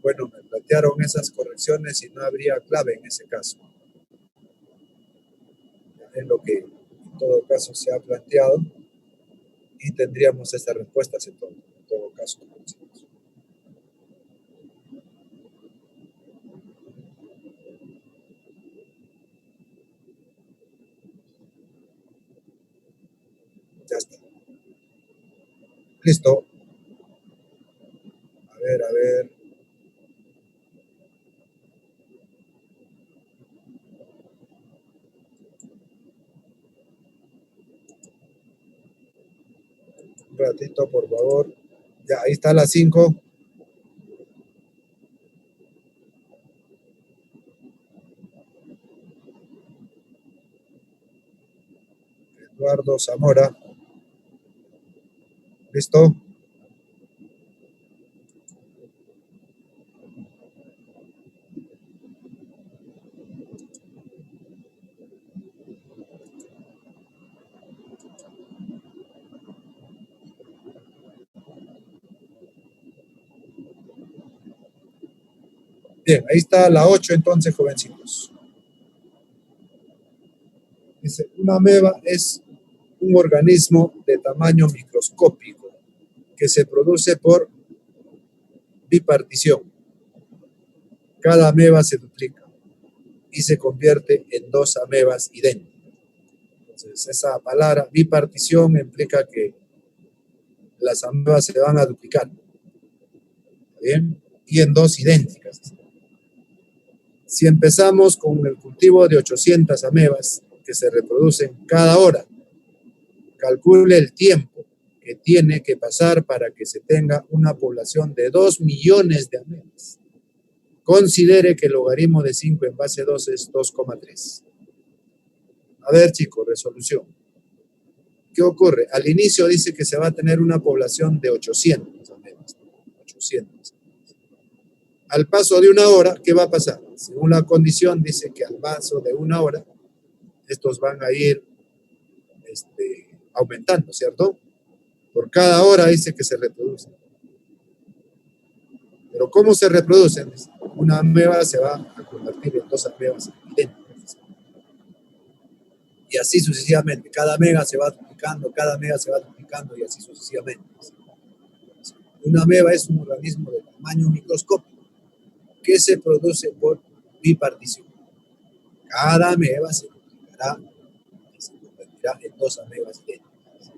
Bueno, me plantearon esas correcciones y no habría clave en ese caso. Es lo que en todo caso se ha planteado y tendríamos estas respuestas en todo caso. Ya está. Listo. A ver, a ver. Un ratito, por favor. Ya, ahí está la 5. Eduardo Zamora. ¿Listo? Bien, ahí está la 8 entonces, jovencitos. Dice, una ameba es un organismo de tamaño microscópico que se produce por bipartición. Cada ameba se duplica y se convierte en 2 amebas idénticas. Entonces, esa palabra bipartición implica que las amebas se van a duplicar, ¿bien? Y en 2 idénticas. Si empezamos con el cultivo de 800 amebas que se reproducen cada hora, calcule el tiempo que tiene que pasar para que se tenga una población de 2 millones de amebas. Considere que el logaritmo de 5 en base 2 es 2,3. A ver, chicos, resolución. ¿Qué ocurre? Al inicio dice que se va a tener una población de 800 amebas. 800. Al paso de una hora, ¿qué va a pasar? Según la condición, dice que al paso de una hora, estos van a ir aumentando, ¿cierto? Por cada hora dice que se reproducen. Pero ¿cómo se reproducen? Una ameba se va a convertir en 2 amebas idénticas. Y así sucesivamente. Cada ameba se va duplicando, cada ameba se va duplicando y así sucesivamente. Una ameba es un organismo de tamaño microscópico que se produce por bipartición. Cada ameba se duplicará y se convertirá en 2 amebas idénticas.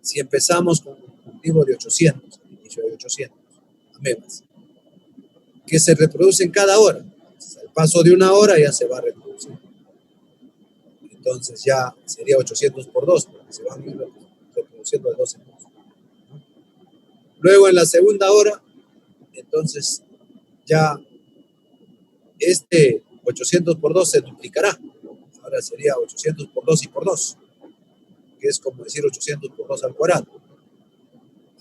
Si empezamos con un cultivo de 800, al inicio de 800 amebas, que se reproducen cada hora. Entonces, al paso de una hora ya se va a reproducir. Entonces ya sería 800 por 2, porque se van a ir reproduciendo de 2 en 2. Luego en la segunda hora, entonces ya 800 por 2 se duplicará. Ahora sería 800 por 2 y por 2, que es como decir 800 por 2 al cuadrado.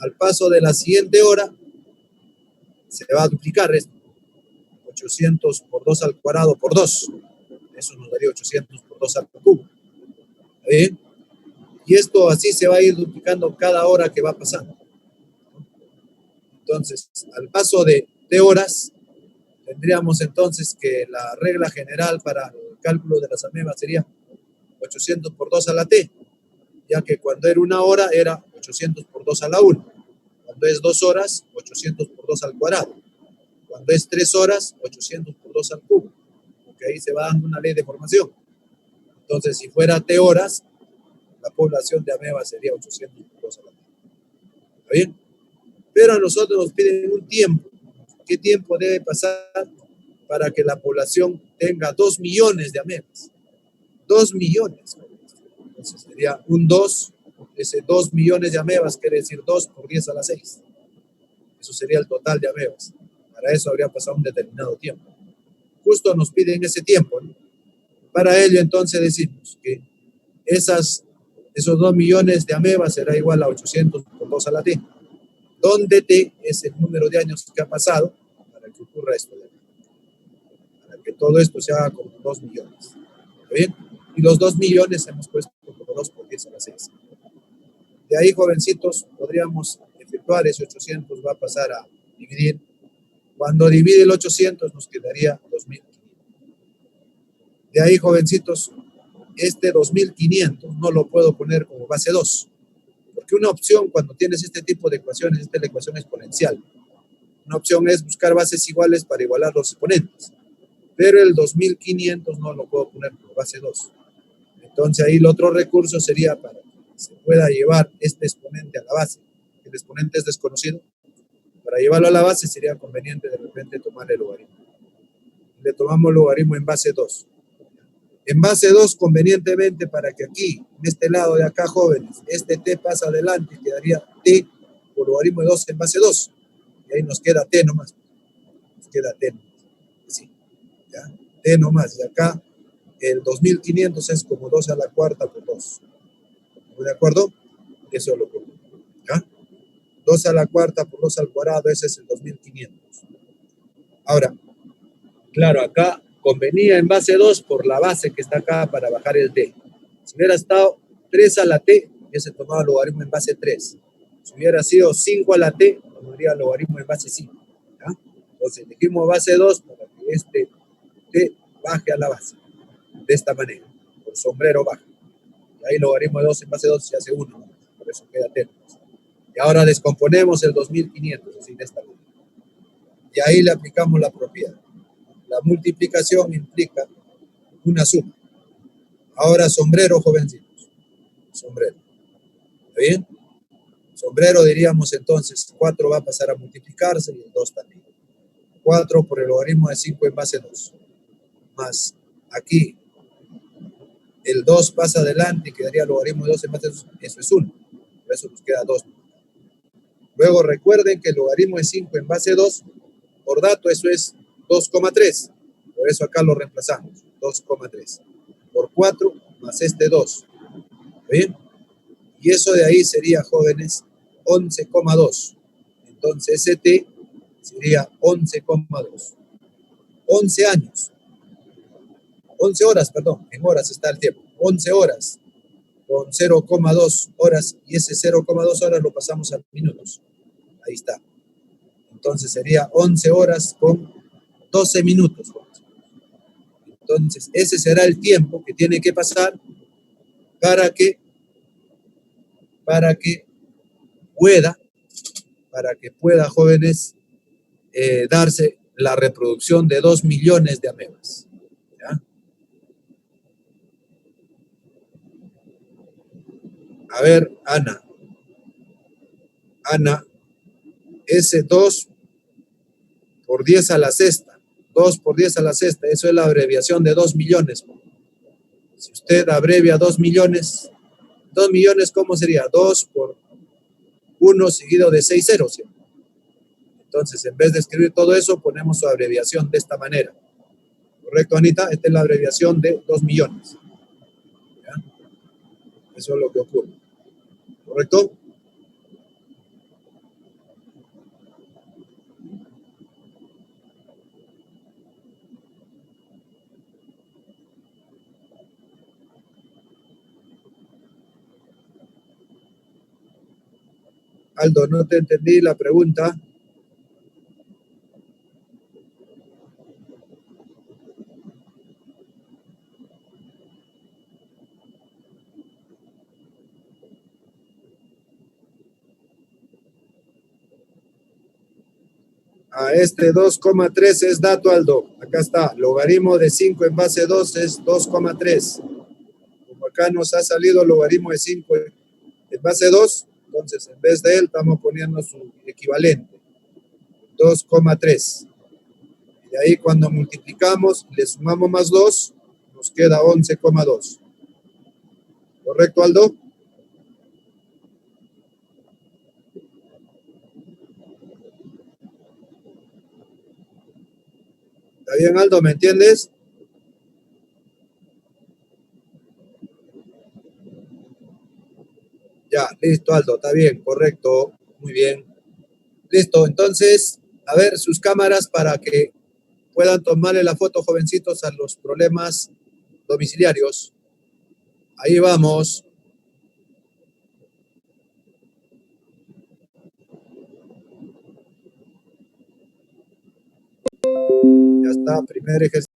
Al paso de la siguiente hora, se va a duplicar esto. 800 por 2 al cuadrado por 2. Eso nos daría 800 por 2 al cubo. ¿Bien? Y esto así se va a ir duplicando cada hora que va pasando. Entonces, al paso de horas, tendríamos entonces que la regla general para el cálculo de las amebas sería 800 por 2 a la t, ya que cuando era una hora era 800 por 2 a la 1. Cuando es 2 horas, 800 por 2 al cuadrado. Cuando es 3 horas, 800 por 2 al cubo. Porque ahí se va dando una ley de formación. Entonces, si fuera t horas, la población de amebas sería 800 por 2 a la t. ¿Está bien? Pero a nosotros nos piden un tiempo. ¿Qué tiempo debe pasar para que la población tenga 2 millones de amebas? 2 millones. Entonces sería un 2, ese 2 millones de amebas quiere decir 2 por 10 a la 6. Eso sería el total de amebas. Para eso habría pasado un determinado tiempo. Justo nos piden ese tiempo, ¿no? Para ello entonces decimos que esos 2 millones de amebas será igual a 800 por 2 a la t, donde t es el número de años que ha pasado para que ocurra esto. Para que todo esto se haga como 2 millones. ¿Está bien? Y los 2 millones hemos puesto como 2 por 10 a la 6. De ahí, jovencitos, podríamos efectuar ese 800, va a pasar a dividir. Cuando divide el 800 nos quedaría 2500. De ahí, jovencitos, este 2500 no lo puedo poner como base 2, porque una opción cuando tienes este tipo de ecuaciones, esta es la ecuación exponencial. Una opción es buscar bases iguales para igualar los exponentes, pero el 2500 no lo puedo poner como base 2. Entonces ahí el otro recurso sería para que se pueda llevar este exponente a la base. El exponente es desconocido. Para llevarlo a la base sería conveniente de repente tomar el logaritmo. Le tomamos logaritmo en base 2. En base 2, convenientemente, para que aquí, en este lado de acá, jóvenes, este t pasa adelante y quedaría t por logaritmo de 2 en base 2. Y ahí nos queda t nomás. Nos queda t nomás. Así, ¿ya? T nomás. Y acá el 2500 es como 2 a la cuarta por 2. ¿De acuerdo? Eso es lo que ocurre. ¿Ya? 2 a la cuarta por 2 al cuadrado, ese es el 2500. Ahora, claro, acá convenía en base 2 por la base que está acá para bajar el t. Si hubiera estado 3 a la t, hubiese tomado logaritmo en base 3. Si hubiera sido 5 a la t, tomaría logaritmo en base 5. ¿Ya? Entonces, elegimos base 2 para que este t baje a la base. De esta manera, por sombrero baja. Y ahí logaritmo de 2 en base 2 se hace 1. Por eso queda t. Y ahora descomponemos el 2500, así de esta manera. Y ahí le aplicamos la propiedad. La multiplicación implica una suma. Ahora sombrero, jovencitos. Sombrero. ¿Está bien? Sombrero diríamos entonces, 4 va a pasar a multiplicarse y el 2 también. 4 por el logaritmo de 5 en base 2. Más aquí el 2 pasa adelante y quedaría logaritmo de 2 en base 2. Eso es 1. Por eso nos queda 2. Luego recuerden que el logaritmo de 5 en base 2, por dato, eso es 2,3. Por eso acá lo reemplazamos. 2,3. Por 4 más este 2. ¿Bien? Y eso de ahí sería, jóvenes, 11,2. Entonces, ese t sería 11,2. 11 años. 11 horas, perdón. En horas está el tiempo. 11 horas con 0,2 horas. Y ese 0,2 horas lo pasamos a minutos. Ahí está. Entonces, sería 11 horas con 12 minutos. Entonces, ese será el tiempo que tiene que pasar para que pueda, jóvenes, darse la reproducción de 2 millones de amebas. ¿Ya? A ver, Ana, ese 2 por 10 a la sexta, 2 por 10 a la sexta, eso es la abreviación de 2 millones. Si usted abrevia 2 millones, ¿cómo sería? 2 por 1 seguido de 6 ceros, ¿sí? Entonces, en vez de escribir todo eso, ponemos su abreviación de esta manera. ¿Correcto, Anita? Esta es la abreviación de 2 millones. ¿Ya? Eso es lo que ocurre. ¿Correcto? Aldo, no te entendí la pregunta. A este 2,3 es dato, Aldo. Acá está. Logaritmo de 5 en base 2 es 2,3. Como acá nos ha salido logaritmo de 5 en base 2, entonces en vez de él estamos poniendo su equivalente. 2,3. Y de ahí cuando multiplicamos, le sumamos más 2, nos queda 11,2. ¿Correcto, Aldo? ¿Está bien, Aldo? ¿Me entiendes? Ya, listo, Aldo. Está bien, correcto. Muy bien. Listo, entonces, a ver sus cámaras para que puedan tomarle la foto, jovencitos, a los problemas domiciliarios. Ahí vamos. Ya está, primer ejercicio.